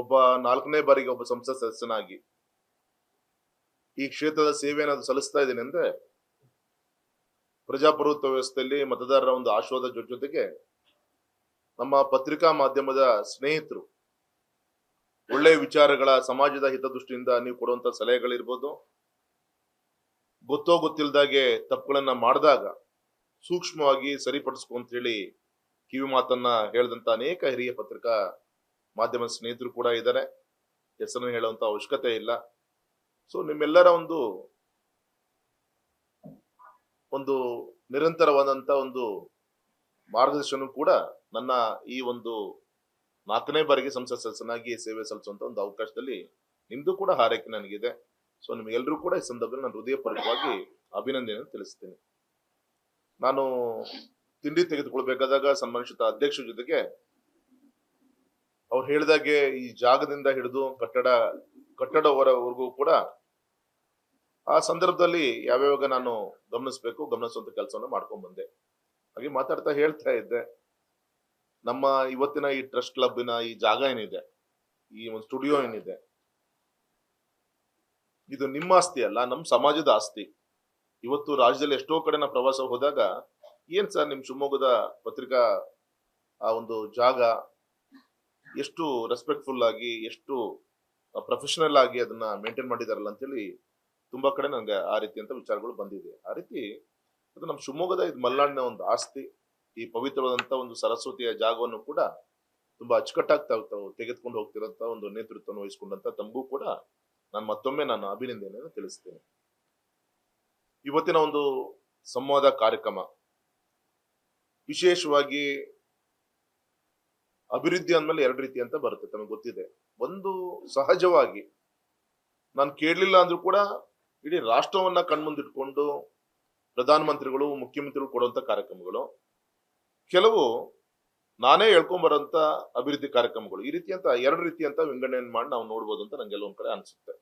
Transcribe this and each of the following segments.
ಒಬ್ಬ 4ನೇ ಬಾರಿಗೆ ಒಬ್ಬ ಸಂಸತ್ ಸದಸ್ಯನಾಗಿ ಈ ಕ್ಷೇತ್ರದ ಸೇವೆಯನ್ನು ಸಲ್ಲಿಸ್ತಾ ಇದ್ದೀನಿ ಅಂದ್ರೆ ಪ್ರಜಾಪ್ರಭುತ್ವ ವ್ಯವಸ್ಥೆಯಲ್ಲಿ ಮತದಾರರ ಒಂದು ಆಶೀರ್ವಾದ ಜೊತೆಗೆ ನಮ್ಮ ಪತ್ರಿಕಾ ಮಾಧ್ಯಮದ ಸ್ನೇಹಿತರು ಒಳ್ಳೆಯ ವಿಚಾರಗಳ ಸಮಾಜದ ಹಿತದೃಷ್ಟಿಯಿಂದ ನೀವು ಕೊಡುವಂತ ಸಲಹೆಗಳಿರ್ಬೋದು, ಗೊತ್ತೋ ಗೊತ್ತಿಲ್ದಾಗೆ ತಪ್ಪುಗಳನ್ನ ಮಾಡಿದಾಗ ಸೂಕ್ಷ್ಮವಾಗಿ ಸರಿಪಡಿಸ್ಕೊಂತ ಹೇಳಿ ಕಿವಿ ಮಾತನ್ನ ಹೇಳಿದಂತ ಅನೇಕ ಹಿರಿಯ ಪತ್ರಿಕಾ ಮಾಧ್ಯಮದ ಸ್ನೇಹಿತರು ಕೂಡ ಇದ್ದಾರೆ. ಹೆಸರನ್ನು ಹೇಳುವಂತ ಅವಶ್ಯಕತೆ ಇಲ್ಲ. ಸೊ ನಿಮ್ಮೆಲ್ಲರ ಒಂದು ನಿರಂತರವಾದಂತ ಒಂದು ಮಾರ್ಗದರ್ಶನ ಕೂಡ ನನ್ನ ಈ ಒಂದು 4ನೇ ಬಾರಿಗೆ ಸಂಸತ್ ಸದಸ್ಯನಾಗಿ ಸೇವೆ ಸಲ್ಲಿಸುವಂತ ಒಂದು ಅವಕಾಶದಲ್ಲಿ ನಿಮ್ದು ಕೂಡ ಹಾರೈಕೆ ನನಗಿದೆ. ಸೊ ನಿಮ್ಗೆಲ್ಲರೂ ಕೂಡ ಈ ಸಂದರ್ಭದಲ್ಲಿ ನಾನು ಹೃದಯಪೂರ್ವಕವಾಗಿ ಅಭಿನಂದನೆಯನ್ನು ತಿಳಿಸ್ತೇನೆ. ನಾನು ತಿಂಡಿ ತೆಗೆದುಕೊಳ್ಬೇಕಾದಾಗ ಸನ್ಮಾನಿಸಿದ ಅಧ್ಯಕ್ಷರ ಜೊತೆಗೆ ಅವ್ರು ಹೇಳಿದಾಗೆ ಈ ಜಾಗದಿಂದ ಹಿಡಿದು ಕಟ್ಟಡವರೆಗೂ ಕೂಡ ಆ ಸಂದರ್ಭದಲ್ಲಿ ಯಾವ್ಯಾವಾಗ ನಾನು ಗಮನಿಸುವಂತ ಕೆಲಸವನ್ನು ಮಾಡ್ಕೊಂಡ್ ಬಂದೆ. ಹಾಗೆ ಮಾತಾಡ್ತಾ ಹೇಳ್ತಾ ಇದ್ದೆ, ನಮ್ಮ ಇವತ್ತಿನ ಈ ಟ್ರಸ್ಟ್ ಕ್ಲಬ್ಬಿನ ಈ ಜಾಗ ಏನಿದೆ, ಈ ಒಂದು ಸ್ಟುಡಿಯೋ ಏನಿದೆ, ಇದು ನಿಮ್ಮ ಆಸ್ತಿ ಅಲ್ಲ, ನಮ್ಮ ಸಮಾಜದ ಆಸ್ತಿ. ಇವತ್ತು ರಾಜ್ಯದಲ್ಲಿ ಎಷ್ಟೋ ಕಡೆ ನಾ ಪ್ರವಾಸ ಹೋದಾಗ ಏನ್ ಸರ್ ನಿಮ್ ಶಿವಮೊಗ್ಗದ ಪತ್ರಿಕಾ ಆ ಒಂದು ಜಾಗ ಎಷ್ಟು ರೆಸ್ಪೆಕ್ಟ್ಫುಲ್ ಆಗಿ, ಎಷ್ಟು ಪ್ರೊಫೆಷನಲ್ ಆಗಿ ಅದನ್ನ ಮೇಂಟೈನ್ ಮಾಡಿದಾರಲ್ಲ ಅಂತೇಳಿ ತುಂಬಾ ಕಡೆ ನನಗೆ ಆ ರೀತಿಯಂತ ವಿಚಾರಗಳು ಬಂದಿದೆ. ಆ ರೀತಿ ಅದು ನಮ್ಮ ಶಿವಮೊಗ್ಗದ ಇದು ಮಲೆನಾಡಿನ ಒಂದು ಆಸ್ತಿ. ಈ ಪವಿತ್ರವಾದಂತ ಒಂದು ಸರಸ್ವತಿಯ ಜಾಗವನ್ನು ಕೂಡ ತುಂಬಾ ಅಚ್ಚುಕಟ್ಟಾಗಿ ತೆಗೆದುಕೊಂಡು ಹೋಗ್ತಿರೋಂತ ಒಂದು ನೇತೃತ್ವವನ್ನು ವಹಿಸಿಕೊಂಡಂತ ತಮಗೂ ಕೂಡ ಮತ್ತೊಮ್ಮೆ ನಾನು ಅಭಿನಂದನೆಯನ್ನು ತಿಳಿಸ್ತೇನೆ. ಇವತ್ತಿನ ಒಂದು ಸಂವಾದ ಕಾರ್ಯಕ್ರಮ ವಿಶೇಷವಾಗಿ ಅಭಿವೃದ್ಧಿ ಅಂದ್ಮೇಲೆ 2 ರೀತಿ ಅಂತ ಬರುತ್ತೆ, ತಮಗೆ ಗೊತ್ತಿದೆ. ಒಂದು ಸಹಜವಾಗಿ ನಾನು ಕೇಳಲಿಲ್ಲ ಅಂದ್ರೂ ಕೂಡ ಇಡೀ ರಾಷ್ಟ್ರವನ್ನ ಕಣ್ಮುಂದಿಟ್ಕೊಂಡು ಪ್ರಧಾನಮಂತ್ರಿಗಳು ಮುಖ್ಯಮಂತ್ರಿಗಳು ಕೊಡುವಂತ ಕಾರ್ಯಕ್ರಮಗಳು, ಕೆಲವು ನಾನೇ ಹೇಳ್ಕೊಂಬರೋಂತ ಅಭಿವೃದ್ಧಿ ಕಾರ್ಯಕ್ರಮಗಳು, ಈ ರೀತಿ ಅಂತ 2 ರೀತಿ ಅಂತ ವಿಂಗಡಣೆ ಮಾಡಿ ನಾವು ನೋಡ್ಬೋದು ಅಂತ ನಂಗೆ ಕೆಲವೊಂದ್ ಕಡೆ ಅನ್ಸುತ್ತೆ.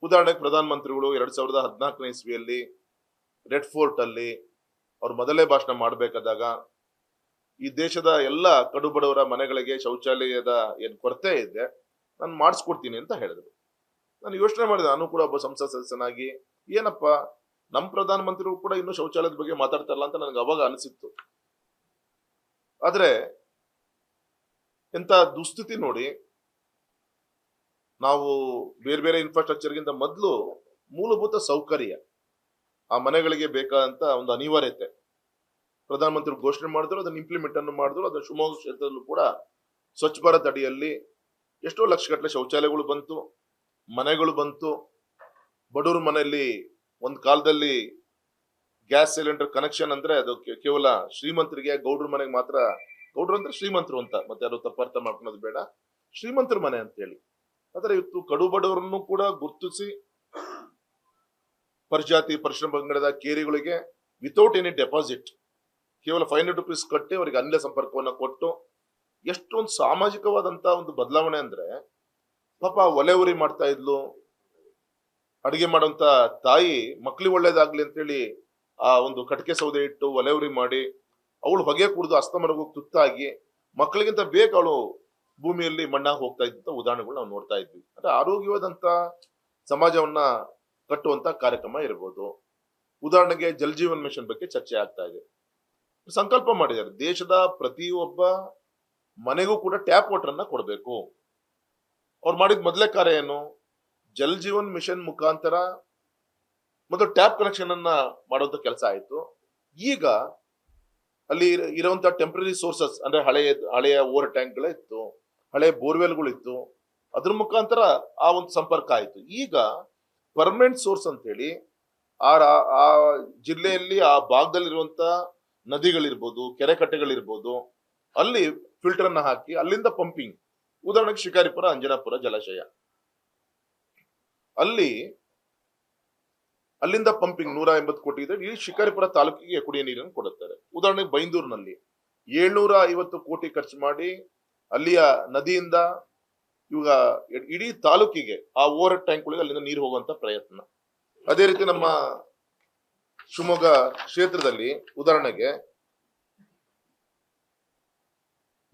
ಉದಾಹರಣೆಗೆ ಪ್ರಧಾನಮಂತ್ರಿಗಳು 2014ನೇ ಇಸ್ವಿಯಲ್ಲಿ ರೆಡ್ ಫೋರ್ಟ್ ಅಲ್ಲಿ ಅವ್ರು ಮೊದಲೇ ಭಾಷಣ ಮಾಡ್ಬೇಕಾದಾಗ ಈ ದೇಶದ ಎಲ್ಲ ಕಡುಬಡವರ ಮನೆಗಳಿಗೆ ಶೌಚಾಲಯದ ಏನ್ ಕೊರತೆ ಇದೆ ನಾನು ಮಾಡಿಸ್ಕೊಡ್ತೀನಿ ಅಂತ ಹೇಳಿದ್ರು. ನಾನು ಯೋಚನೆ ಮಾಡಿದೆ, ನಾನು ಕೂಡ ಒಬ್ಬ ಸಂಸತ್ ಸದಸ್ಯನಾಗಿ ಏನಪ್ಪ ನಮ್ಮ ಪ್ರಧಾನಮಂತ್ರಿಗಳು ಕೂಡ ಇನ್ನೂ ಶೌಚಾಲಯದ ಬಗ್ಗೆ ಮಾತಾಡ್ತಾರಲ್ಲ ಅಂತ ನನಗೆ ಅವಾಗ ಅನಿಸಿತ್ತು. ಆದ್ರೆ ಎಂತ ದುಸ್ಥಿತಿ ನೋಡಿ, ನಾವು ಬೇರೆ ಬೇರೆ ಇನ್ಫ್ರಾಸ್ಟ್ರಕ್ಚರ್ಗಿಂತ ಮೊದಲು ಮೂಲಭೂತ ಸೌಕರ್ಯ, ಆ ಮನೆಗಳಿಗೆ ಬೇಕಾದಂತ ಒಂದು ಅನಿವಾರ್ಯತೆ ಪ್ರಧಾನಮಂತ್ರಿ ಘೋಷಣೆ ಮಾಡಿದ್ರು, ಅದನ್ನ ಇಂಪ್ಲಿಮೆಂಟ್ ಅನ್ನು ಮಾಡಿದ್ರು. ಅದನ್ನ ಶಿವಮೊಗ್ಗ ಕ್ಷೇತ್ರದಲ್ಲೂ ಕೂಡ ಸ್ವಚ್ಛ ಭಾರತ್ ಅಡಿಯಲ್ಲಿ ಎಷ್ಟೋ ಲಕ್ಷಗಟ್ಟಲೆ ಶೌಚಾಲಯಗಳು ಬಂತು, ಮನೆಗಳು ಬಂತು. ಬಡವ್ರ ಮನೆಯಲ್ಲಿ ಒಂದ್ ಕಾಲದಲ್ಲಿ ಗ್ಯಾಸ್ ಸಿಲಿಂಡರ್ ಕನೆಕ್ಷನ್ ಅಂದ್ರೆ ಅದು ಕೇವಲ ಶ್ರೀಮಂತರಿಗೆ, ಗೌಡ್ರ ಮನೆಗೆ ಮಾತ್ರ, ಗೌಡ್ರು ಅಂದ್ರೆ ಶ್ರೀಮಂತರು ಅಂತ, ಮತ್ತೆ ಯಾರು ತಪ್ಪರ್ಥ ಮಾಡ್ಕೊಳೋದು ಬೇಡ, ಶ್ರೀಮಂತರ ಮನೆ ಅಂತ ಹೇಳಿ. ಆದ್ರೆ ಇವತ್ತು ಕಡು ಬಡವರನ್ನು ಕೂಡ ಗುರುತಿಸಿ ಪರಿಜಾತಿ ಪರಿಶ್ರಮ ಪಂಗಡದ ಕೇರಿಗಳಿಗೆ ವಿತೌಟ್ ಎನಿ ಡೆಪಾಸಿಟ್ ಕೇವಲ 500 ರೂಪೀಸ್ ಕಟ್ಟಿ ಅವರಿಗೆ ಅನಿಲ ಸಂಪರ್ಕವನ್ನ ಕೊಟ್ಟು ಎಷ್ಟೊಂದು ಸಾಮಾಜಿಕವಾದಂತ ಒಂದು ಬದಲಾವಣೆ ಅಂದ್ರೆ, ಪಾಪ ಒಲೆ ಉರಿ ಮಾಡ್ತಾ ಇದ್ಲು, ಅಡಿಗೆ ಮಾಡುವಂತ ತಾಯಿ ಮಕ್ಳಿಗೆ ಒಳ್ಳೇದಾಗ್ಲಿ ಅಂತೇಳಿ ಆ ಒಂದು ಕಟ್ಕೆ ಸೌದೆ ಇಟ್ಟು ಒಲೆ ಉರಿ ಮಾಡಿ ಅವಳು ಹೊಗೆ ಕುಡಿದು ಅಸ್ತಮರಗೂ ತುತ್ತಾಗಿ ಮಕ್ಕಳಿಗಿಂತ ಬೇಗ ಅವಳು ಭೂಮಿಯಲ್ಲಿ ಮಣ್ಣಾಗಿ ಹೋಗ್ತಾ ಇದ್ದಂತ ಉದಾಹರಣೆಗಳು ನಾವು ನೋಡ್ತಾ ಇದ್ವಿ. ಅಂದ್ರೆ ಆರೋಗ್ಯವಾದಂತ ಸಮಾಜವನ್ನ ಕಟ್ಟುವಂತ ಕಾರ್ಯಕ್ರಮ ಇರ್ಬೋದು. ಉದಾಹರಣೆಗೆ ಜಲ್ ಜೀವನ್ ಮಿಷನ್ ಬಗ್ಗೆ ಚರ್ಚೆ ಆಗ್ತಾ ಇದೆ. ಸಂಕಲ್ಪ ಮಾಡಿದ್ದಾರೆ, ದೇಶದ ಪ್ರತಿಯೊಬ್ಬ ಮನೆಗೂ ಕೂಡ ಟ್ಯಾಪ್ ವಾಟರ್ ಅನ್ನ ಕೊಡಬೇಕು. ಅವ್ರು ಮಾಡಿದ ಮೊದಲೇ ಕಾರ್ಯ ಏನು, ಜಲ್ ಜೀವನ್ ಮಿಷನ್ ಮುಖಾಂತರ ಮೊದಲು ಟ್ಯಾಪ್ ಕನೆಕ್ಷನ್ ಅನ್ನ ಮಾಡುವಂತ ಕೆಲಸ ಆಯ್ತು. ಈಗ ಅಲ್ಲಿ ಇರುವಂತ ಟೆಂಪರರಿ ಸೋರ್ಸಸ್ ಅಂದ್ರೆ ಹಳೆಯ ಓವರ್ ಟ್ಯಾಂಕ್ಗಳೇ ಇತ್ತು, ಹಳೆ ಬೋರ್ವೆಲ್ಗಳಿತ್ತು, ಅದ್ರ ಮುಖಾಂತರ ಆ ಒಂದು ಸಂಪರ್ಕ ಆಯ್ತು. ಈಗ ಪರ್ಮನೆಂಟ್ ಸೋರ್ಸ್ ಅಂತ ಹೇಳಿ ಆ ಜಿಲ್ಲೆಯಲ್ಲಿ ಆ ಭಾಗದಲ್ಲಿರುವಂತ ನದಿಗಳಿರ್ಬೋದು, ಕೆರೆ ಕಟ್ಟೆಗಳಿರ್ಬೋದು, ಅಲ್ಲಿ ಫಿಲ್ಟರ್ ಅನ್ನ ಹಾಕಿ ಅಲ್ಲಿಂದ ಪಂಪಿಂಗ್. ಉದಾಹರಣೆಗೆ ಶಿಕಾರಿಪುರ ಅಂಜನಾಪುರ ಜಲಾಶಯ, ಅಲ್ಲಿಂದ ಪಂಪಿಂಗ್ 180 ಕೋಟಿ ಇದೆ. ಈ ಶಿಕಾರಿಪುರ ತಾಲೂಕಿಗೆ ಕುಡಿಯ ನೀರನ್ನು ಕೊಡುತ್ತಾರೆ. ಉದಾಹರಣೆಗೆ ಬೈಂದೂರಿನಲ್ಲಿ 750 ಕೋಟಿ ಖರ್ಚು ಮಾಡಿ ಅಲ್ಲಿಯ ನದಿಯಿಂದ ಇವಾಗ ಇಡೀ ತಾಲೂಕಿಗೆ ಆ ಓವರ್ ಟ್ಯಾಂಕ್ಗಳಿಗೆ ಅಲ್ಲಿಂದ ನೀರು ಹೋಗುವಂತ ಪ್ರಯತ್ನ. ಅದೇ ರೀತಿ ನಮ್ಮ ಶಿವಮೊಗ್ಗ ಕ್ಷೇತ್ರದಲ್ಲಿ ಉದಾಹರಣೆಗೆ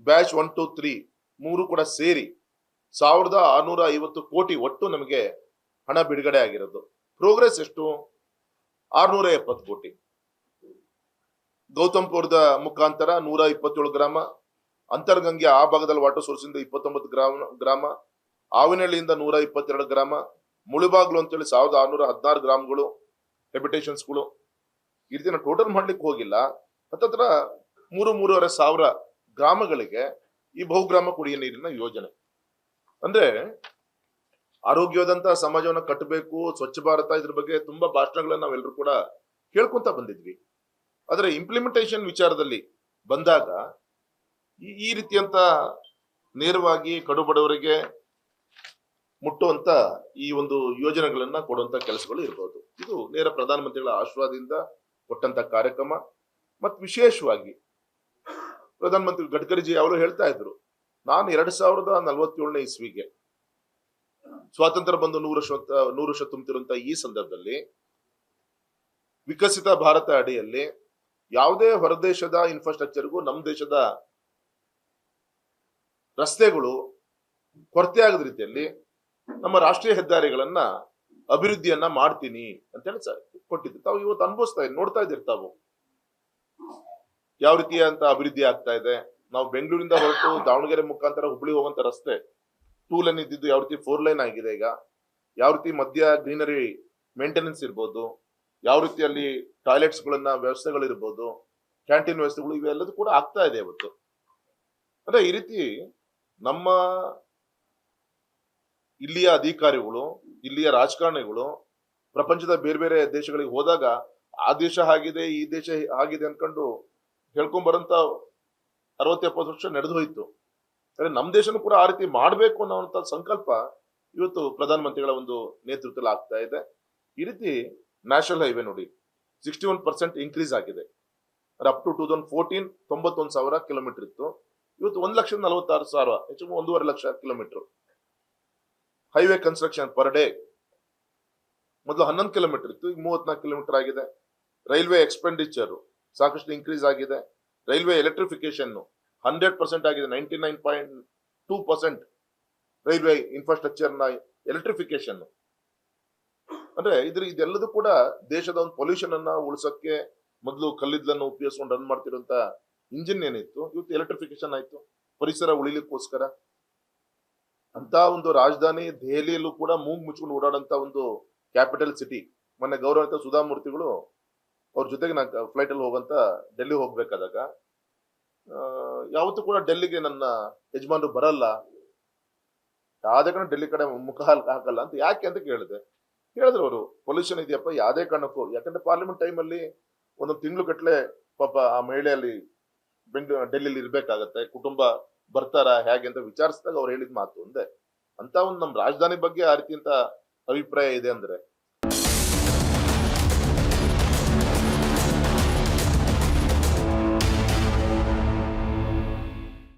ಬ್ಯಾಚ್ 1, 2, 3 ಕೂಡ ಸೇರಿ 1650 ಕೋಟಿ ಒಟ್ಟು ನಮಗೆ ಹಣ ಬಿಡುಗಡೆ ಆಗಿರೋದು. ಪ್ರೋಗ್ರೆಸ್ ಎಷ್ಟು? 670 ಕೋಟಿ. ಗೌತಮ್ಪುರದ ಮುಖಾಂತರ 127 ಗ್ರಾಮ, ಅಂತರ್ಗಂಗೆ ಆ ಭಾಗದಲ್ಲಿ ವಾಟರ್ ಸೋರ್ಸ್ ಇಂದ 29 ಗ್ರಾಮ, ಆವಿನಹಳ್ಳಿಯಿಂದ 122 ಗ್ರಾಮ, ಮುಳುಬಾಗ್ಲು ಅಂತೇಳಿ 1616 ಗ್ರಾಮಗಳು ಹೆಬಿಟೇಷನ್ಸ್ಗಳು. ಈ ರೀತಿ ನಾವು ಟೋಟಲ್ ಮಾಡ್ಲಿಕ್ಕೆ ಹೋಗಿಲ್ಲ. ಹತ್ತತ್ರ 3-3.5 ಸಾವಿರ ಗ್ರಾಮಗಳಿಗೆ ಈ ಬಹುಗ್ರಾಮ ಕುಡಿಯ ನೀರಿನ ಯೋಜನೆ. ಅಂದ್ರೆ ಆರೋಗ್ಯವಾದಂತಹ ಸಮಾಜವನ್ನ ಕಟ್ಟಬೇಕು, ಸ್ವಚ್ಛ ಭಾರತ, ಇದ್ರ ಬಗ್ಗೆ ತುಂಬಾ ಭಾಷಣಗಳನ್ನ ನಾವೆಲ್ಲರೂ ಕೂಡ ಕೇಳ್ಕೊಂತ ಬಂದಿದ್ವಿ. ಆದ್ರೆ ಇಂಪ್ಲಿಮೆಂಟೇಷನ್ ವಿಚಾರದಲ್ಲಿ ಬಂದಾಗ ಈ ರೀತಿಯಂತ ನೇರವಾಗಿ ಕಡು ಬಡವರಿಗೆ ಮುಟ್ಟುವಂತ ಈ ಒಂದು ಯೋಜನೆಗಳನ್ನ ಕೊಡುವಂತ ಕೆಲಸಗಳು ಇರಬಹುದು. ಇದು ನೇರ ಪ್ರಧಾನಮಂತ್ರಿಗಳ ಆಶೀರ್ವಾದದಿಂದ ಕೊಟ್ಟಂತ ಕಾರ್ಯಕ್ರಮ. ಮತ್ತು ವಿಶೇಷವಾಗಿ ಪ್ರಧಾನಮಂತ್ರಿ ಗಡ್ಕರಿಜಿ ಅವರು ಹೇಳ್ತಾ ಇದ್ರು, ನಾನು 2047ನೇ ಇಸ್ವಿಗೆ ಸ್ವಾತಂತ್ರ್ಯ ಬಂದು 100 ವರ್ಷ ತುಂಬುತ್ತಿರುವಂತ ಈ ಸಂದರ್ಭದಲ್ಲಿ ವಿಕಸಿತ ಭಾರತ ಅಡಿಯಲ್ಲಿ ಯಾವುದೇ ಹೊರದೇಶದ ಇನ್ಫ್ರಾಸ್ಟ್ರಕ್ಚರ್ಗೂ ನಮ್ಮ ದೇಶದ ರಸ್ತೆಗಳು ಕೊರತೆ ಆಗದ ರೀತಿಯಲ್ಲಿ ನಮ್ಮ ರಾಷ್ಟ್ರೀಯ ಹೆದ್ದಾರಿಗಳನ್ನ ಅಭಿವೃದ್ಧಿಯನ್ನ ಮಾಡ್ತೀನಿ ಅಂತ ಹೇಳಿ ಕೊಟ್ಟಿದ್ದು. ತಾವು ಇವತ್ತು ಅನುಭವಿಸ್ತಾ ನೋಡ್ತಾ ಇದ್ದೀರಿ ತಾವು ಯಾವ ರೀತಿಯಂತ ಅಭಿವೃದ್ಧಿ ಆಗ್ತಾ ಇದೆ. ನಾವು ಬೆಂಗಳೂರಿಂದ ಹೊರಟು ದಾವಣಗೆರೆ ಮುಖಾಂತರ ಹುಬ್ಳಿ ಹೋಗುವಂತ ರಸ್ತೆ 2 ಲೈನ್ ಇದ್ದಿದ್ದು ಯಾವ ರೀತಿ 4 ಲೈನ್ ಆಗಿದೆ ಈಗ. ಯಾವ ರೀತಿ ಮಧ್ಯ ಗ್ರೀನರಿ ಮೇಂಟೆನೆನ್ಸ್ ಇರ್ಬೋದು, ಯಾವ ರೀತಿಯಲ್ಲಿ ಟಾಯ್ಲೆಟ್ಸ್ ಗಳನ್ನ ವ್ಯವಸ್ಥೆಗಳಿರ್ಬೋದು, ಕ್ಯಾಂಟೀನ್ ವ್ಯವಸ್ಥೆಗಳು, ಇವೆಲ್ಲದೂ ಕೂಡ ಆಗ್ತಾ ಇದೆ ಇವತ್ತು. ಅಂದ್ರೆ ಈ ರೀತಿ ನಮ್ಮ ಇಲ್ಲಿಯ ಅಧಿಕಾರಿಗಳು, ಇಲ್ಲಿಯ ರಾಜಕಾರಣಿಗಳು ಪ್ರಪಂಚದ ಬೇರೆ ಬೇರೆ ದೇಶಗಳಿಗೆ ಹೋದಾಗ ಆ ದೇಶ ಆಗಿದೆ, ಈ ದೇಶ ಆಗಿದೆ ಅನ್ಕೊಂಡು ಹೇಳ್ಕೊಂಡ್ ಬರಂತ 60-70 ವರ್ಷ ನಡೆದು ಹೋಯ್ತು. ಅಂದ್ರೆ ನಮ್ಮ ದೇಶನೂ ಕೂಡ ಆ ರೀತಿ ಮಾಡ್ಬೇಕು ಅನ್ನೋಂಥ ಸಂಕಲ್ಪ ಇವತ್ತು ಪ್ರಧಾನಮಂತ್ರಿಗಳ ಒಂದು ನೇತೃತ್ವದಲ್ಲಿ ಆಗ್ತಾ ಇದೆ. ಈ ರೀತಿ ನ್ಯಾಷನಲ್ ಹೈವೇ ನೋಡಿ 61% ಇನ್ಕ್ರೀಸ್ ಆಗಿದೆ. ಅಪ್ ಟು 2014 91,000 ಕಿಲೋಮೀಟರ್ ಇತ್ತು. ಇವತ್ತು 1,46,000, ಹೆಚ್ಚು 1.5 lakh kilometre highway construction per day. ಮೊದಲು 11 ಕಿಲೋಮೀಟರ್ ಇತ್ತು, ಈಗ 34 ಕಿಲೋಮೀಟರ್ ಆಗಿದೆ. ರೈಲ್ವೆ ಎಕ್ಸ್ಪೆಂಡಿಚರ್ ಸಾಕಷ್ಟು ಇನ್ಕ್ರೀಸ್ ಆಗಿದೆ. ರೈಲ್ವೆ ಎಲೆಕ್ಟ್ರಿಫಿಕೇಶನ್ 100% ಆಗಿದೆ. 99.2% ರೈಲ್ವೆ ಇನ್ಫ್ರಾಸ್ಟ್ರಕ್ಚರ್ ನ ಎಲೆಕ್ಟ್ರಿಫಿಕೇಶನ್. ಅಂದ್ರೆ ಇದೆಲ್ಲದೂ ಕೂಡ ದೇಶದ ಒಂದು ಪೊಲ್ಯೂಷನ್ ಅನ್ನ ಉಳಿಸಕ್ಕೆ ಮೊದಲು ಕಲ್ಲಿದ್ದಲನ್ನು ಉಪಯೋಗಿಸ್ಕೊಂಡು ರನ್ ಮಾಡ್ತಿರುವಂತ ಇಂಜಿನ್ ಏನಿತ್ತು, ಇವತ್ತು ಎಲೆಕ್ಟ್ರಿಫಿಕೇಶನ್ ಆಯ್ತು ಪರಿಸರ ಉಳಿಲಿಕ್ಕೋಸ್ಕರ. ಅಂತ ಒಂದು ರಾಜಧಾನಿ ದೆಹಲಿಯಲ್ಲೂ ಕೂಡ ಮೂಗ್ ಮುಚ್ಕೊಂಡು ಓಡಾಡಂತ ಒಂದು ಕ್ಯಾಪಿಟಲ್ ಸಿಟಿ. ಮೊನ್ನೆ ಗೌರವಾನ್ವಿತ ಸುಧಾಮೂರ್ತಿಗಳು ಅವ್ರ ಜೊತೆಗೆ ನಾನು ಫ್ಲೈಟ್ ಅಲ್ಲಿ ಹೋಗಂತ ಡೆಲ್ಲಿ ಹೋಗ್ಬೇಕಾದಾಗ ಯಾವತ್ತೂ ಕೂಡ ಡೆಲ್ಲಿಗೆ ನನ್ನ ಯಜಮಾನರು ಬರಲ್ಲ, ಯಾವ್ದೇ ಕಾರಣ ಡೆಲ್ಲಿ ಕಡೆ ಮುಖ ಹಾಕಲ್ಲ ಅಂತ. ಯಾಕೆ ಅಂತ ಹೇಳಿದ್ರು ಅವರು, ಪೊಲ್ಯೂಷನ್ ಇದೆಯಪ್ಪ, ಯಾವ್ದೇ ಕಾರಣಕ್ಕೂ. ಯಾಕಂದ್ರೆ ಪಾರ್ಲಿಮೆಂಟ್ ಟೈಮ್ ಅಲ್ಲಿ ಒಂದೊಂದು ತಿಂಗಳು ಗಟ್ಲೆ ಪಾಪ ಆ ಮಹಿಳೆಯಲ್ಲಿ ಡೆಲ್ಲಿಲಿ ಇರ್ಬೇಕಾಗತ್ತೆ, ಕುಟುಂಬ ಬರ್ತಾರ ಹೇಗೆ ಅಂತ ವಿಚಾರಿಸಿದಾಗ ಅವ್ರು ಹೇಳಿದ ಮಾತು ಒಂದೇ. ಅಂತ ಒಂದು ನಮ್ ರಾಜಧಾನಿ ಬಗ್ಗೆ ಆ ರೀತಿ ಅಂತ ಅಭಿಪ್ರಾಯ ಇದೆ ಅಂದ್ರೆ